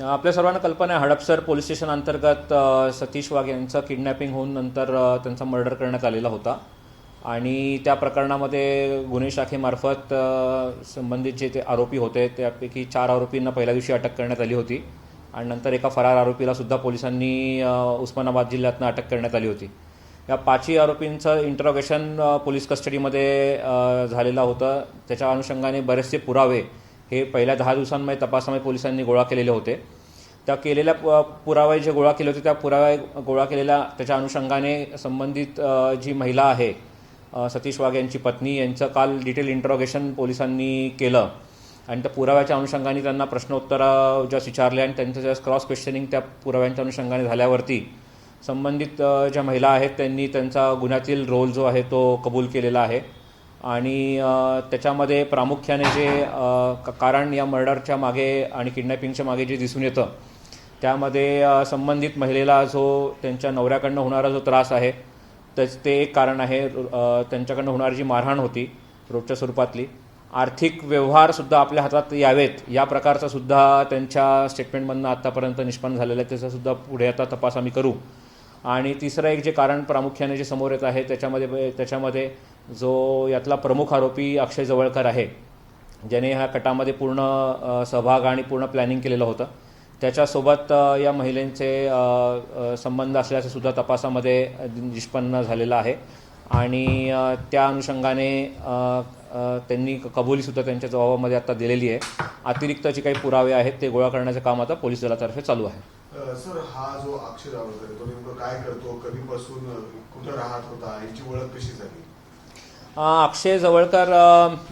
आपल्या सर्वांना कल्पना आहे, हडपसर पोलीस स्टेशन अंतर्गत सतीश वाघ यांचं किडनॅपिंग होऊन नंतर त्यांचा मर्डर करण्यात आलेला होता आणि त्या प्रकरणामध्ये गुन्हे शाखेमार्फत संबंधित जे ते आरोपी होते त्यापैकी 4 आरोपींना पहिल्या दिवशी अटक करण्यात आली होती आणि नंतर एका फरार आरोपीला सुद्धा पोलिसांनी उस्मानाबाद जिल्ह्यातनं अटक करण्यात आली होती. या 5ही आरोपींचं इंटरोगेशन पोलीस कस्टडीमध्ये झालेलं होतं. त्याच्या अनुषंगाने बरेचसे पुरावे हे पहिल्या 10 दिवसांमध्ये तपासामध्ये पोलिसांनी गोळा केलेले होते. त्या केलेल्या पुरावे जे गोळा केले होते त्या पुरावे गोळा केलेल्या त्याच्या अनुषंगाने संबंधित जी महिला आहे सतीश वाघ यांची पत्नी यांचं काल डिटेल इंटरोगेशन पोलिसांनी केलं आणि त्या पुराव्याच्या अनुषंगाने त्यांना प्रश्नोत्तरं ज्या विचारले आणि त्यांचं ज्या क्रॉस क्वेश्चनिंग त्या पुराव्यांच्या अनुषंगाने झाल्यावरती संबंधित ज्या महिला आहेत त्यांनी त्यांचा गुन्ह्यातील रोल जो आहे तो कबूल केलेला आहे आणि त्याच्यामध्ये प्रामुख्याने जे कारण या मर्डरच्या मागे आणि किडनॅपिंगच्या मागे जे दिसून येतं त्यामध्ये संबंधित महिलेला जो त्यांच्या नवऱ्याकडनं होणारा जो त्रास आहे ते एक कारण आहे. त्यांच्याकडनं होणारी जी मारहाण होती रोजच्या स्वरूपातली, आर्थिक व्यवहारसुद्धा आपल्या हातात यावेत या प्रकारचा सुद्धा त्यांच्या स्टेटमेंटमधनं आत्तापर्यंत निष्पन्न झालेलं आहे. त्याचासुद्धा पुढे आता तपास आम्ही करू. आणि तिसरं एक जे कारण प्रामुख्याने जे समोर येत आहे त्याच्यामध्ये जो यातला प्रमुख आरोपी अक्षय जवळकर आहे ज्याने ह्या कटामध्ये पूर्ण सहभाग आणि पूर्ण प्लॅनिंग केलेलं होतं, त्याच्यासोबत या महिलेंचे संबंध असल्याचं सुद्धा तपासामध्ये निष्पन्न झालेलं आहे आणि त्या अनुषंगाने त्यांनी कबुलीसुद्धा त्यांच्या जबाबामध्ये आता दिलेली आहे. अतिरिक्त जे काही पुरावे आहेत ते गोळा करण्याचं काम आता पोलीस दलातर्फे चालू आहे. सर, हा जो अक्षय जवळकर तो नेमकं काय करतो, कधीपासून कुठं राहत होता, याची ओळख कशी झाली? अक्षय जवळकर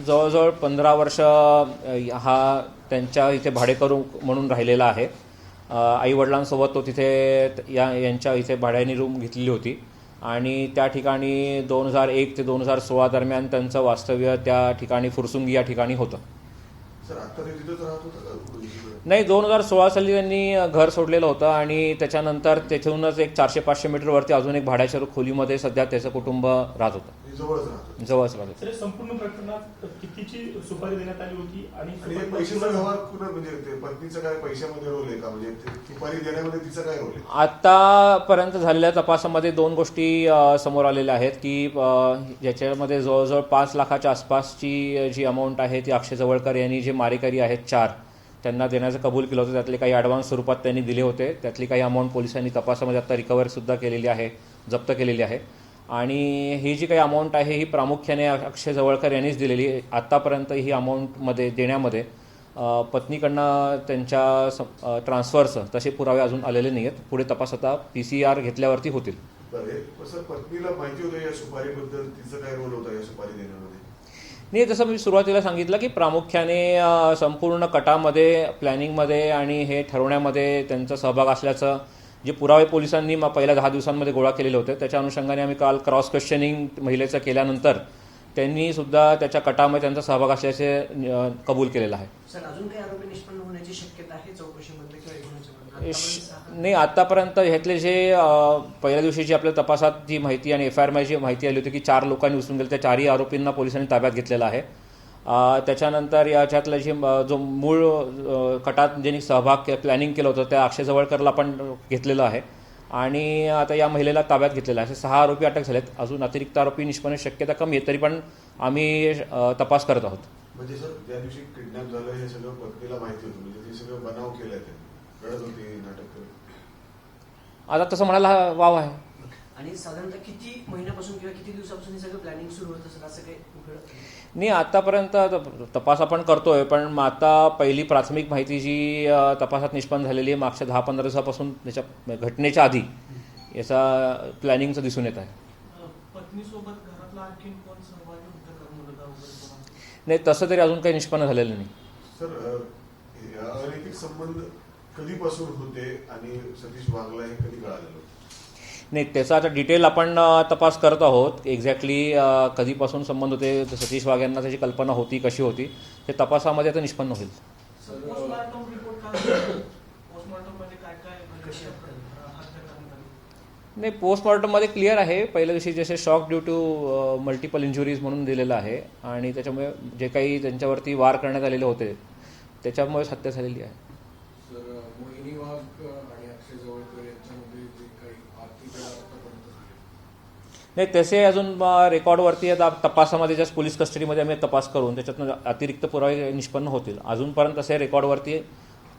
जवळजवळ 15 वर्ष हा त्यांच्या इथे भाडेकरू म्हणून राहिलेला आहे. आईवडिलांसोबत तो तिथे यांच्या इथे भाड्याने रूम घेतलेली होती आणि त्या ठिकाणी 2001 ते 2016 दरम्यान त्यांचं वास्तव्य त्या ठिकाणी फुरसुंगी या ठिकाणी होतं. सर, आता ते तिथंच राहत होतं? नाही, 2016 साली त्यांनी घर सोडलेलं होतं आणि त्याच्यानंतर त्याच्याहूनच एक 400-500 मीटरवरती अजून एक भाड्याच्या खोलीमध्ये सध्या त्याचं कुटुंब राहत होतं. जवळच राहत होतं. संपूर्ण प्रकरणात कितीची सुपारी देण्यात आली होती आणि पैशाचा व्यवहार कुठं, म्हणजे पत्नीचा काय पैशामध्ये रोल आहे का, म्हणजे सुपारी देण्यामध्ये तिचा काय रोल आहे? आतापर्यंत झालेल्या तपासामध्ये 2 गोष्टी समोर आलेल्या आहेत की ज्याच्यामध्ये जवळजवळ 5 लाखाच्या आसपासची जी अमाऊंट आहे ती अक्षय जवळकर यांनी जे मारेकरी आहेत 4 त्यांना देण्याचं कबूल केलं होतं. त्यातले काही ॲडव्हान्स स्वरूपात त्यांनी दिले होते. त्यातली काही अमाऊंट पोलिसांनी तपासामध्ये आता रिकवरसुद्धा केलेली आहे, जप्त केलेली आहे आणि ही जी काही अमाऊंट आहे ही प्रामुख्याने अक्षय जवळकर यांनीच दिलेली. आत्तापर्यंत ही अमाऊंटमध्ये देण्यामध्ये पत्नीकडनं त्यांच्या ट्रान्सफरचं तसे पुरावे अजून आलेले नाही आहेत. पुढे तपास आता PCR घेतल्यावरती होतील. सर, पत्नीला माहिती होतं या सुपारीबद्दल, तिचा काय रोल होता या सुपारी देण्यामध्ये? नाही, जसं मी सुरुवातीला सांगितलं की प्रामुख्याने संपूर्ण कटामध्ये, प्लॅनिंगमध्ये आणि हे ठरवण्यामध्ये त्यांचा सहभाग असल्याचं जे पुरावे पोलिसांनी पहिल्या 10 दिवसांमध्ये गोळा केलेले होते त्याच्या अनुषंगाने आम्ही काल क्रॉस क्वेश्चनिंग महिलेचं केल्यानंतर त्यांनी सुद्धा त्याच्या कटामध्ये त्यांचा सहभाग असल्याचे कबूल केलेलं आहे. सर, अजून काही आरोपी निष्पन्न होण्याची शक्यता आहे चौकशीमध्ये किंवा नाही, आतापर्यंत ह्यातले जे पहिल्या दिवशी जी आपल्या तपासात जी माहिती आणि FIR जी माहिती आली होती की 4 लोकांनी उचलून गेले, त्या 4ही आरोपींना पोलिसांनी ताब्यात घेतलेला आहे. त्याच्यानंतर याच्यातलं जे जो मूळ कटात ज्यांनी सहभाग प्लॅनिंग केलं होतं त्या अक्षय जवळकरला पण घेतलेलं आहे आणि आता या महिलेला ताब्यात घेतलेलं आहे. असे 6 आरोपी अटक झालेत. अजून अतिरिक्त आरोपी निष्पन्न शक्यता कमी आहे, तरी पण आम्ही तपास करत आहोत. म्हणजे सर, ज्या दिवशी किडनॅप झालं हे सगळं पत्नीला माहिती होतं, म्हणजे ते सगळं बनाव केलंय, रडत होती, नाटक करत? आता तसं म्हणायला वाव आहे. आणि साधारणतः किती महिन्यापासून किंवा किती दिवसापासून हे सगळं प्लॅनिंग सुरू होतं सर, असं काही? नाही, आतापर्यंत तपास आपण करतोय पण आता पहिली प्राथमिक माहिती जी तपासात निष्पन्न झालेली आहे मागच्या 10-15 दिवसापासून त्याच्या घटनेच्या आधी याचा प्लॅनिंगचं दिसून येत आहे. पत्नीसोबत घरातला आणखी कोण सहभागी होतं? नाही, तसं तरी अजून काही निष्पन्न झालेलं नाही. सर, अनैतिक संबंध कधीपासून होते आणि सतीश वाघला हे कधी कळालेलं? नाही, त्याचा आता डिटेल आपण तपास करत आहोत. एक्झॅक्टली कधीपासून संबंध होते, सतीश वाघ यांना त्याची कल्पना होती, कशी होती, ते तपासामध्ये आता निष्पन्न होईल. नाही, पोस्टमॉर्टममध्ये क्लिअर आहे. पहिल्या दिवशी जसे shock due to multiple injuries म्हणून दिलेलं आहे आणि त्याच्यामुळे जे काही त्यांच्यावरती वार करण्यात आलेले होते त्याच्यामुळे हत्या झालेली आहे. रोहिणी वाघ आणि अक्षय जवळकर यांच्यामध्ये जे काही आर्थिक आतापर्यंत झाले नाही, तसे अजून रेकॉर्डवरती आता तपासामध्ये जस्ट पोलीस कस्टडीमध्ये आम्ही तपास करून त्याच्यातनं अतिरिक्त पुरावे निष्पन्न होतील. अजूनपर्यंत तसे रेकॉर्डवरती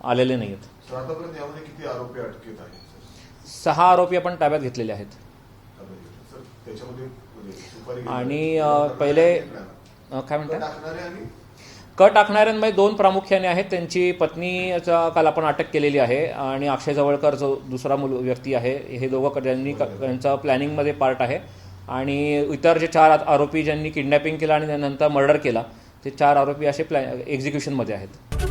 आलेले नाही आहेत. सर आतापर्यंत यामध्ये किती आरोपी अटकेत आहेत सर? 6 आरोपी आपण ताब्यात घेतलेले आहेत. सर त्याच्यामध्ये म्हणजे सुपारी आणि पहिले काय म्हणतात टाकणारे आणि कट आखणाऱ्यांमध्ये 2 प्रामुख्याने आहेत. त्यांची पत्नीचा काल आपण अटक केलेली आहे आणि अक्षय जवळकर जो दुसरा व्यक्ती आहे, हे दोघं त्यांनी त्यांचा प्लॅनिंगमध्ये पार्ट आहे. आणि इतर जे 4 आरोपी ज्यांनी किडनॅपिंग केलं आणि नंतर मर्डर केला, ते 4 आरोपी असे एक्झिक्युशनमध्ये आहेत.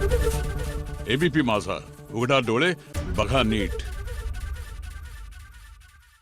एबीपी माझा, उघडा डोळे बघा नीट.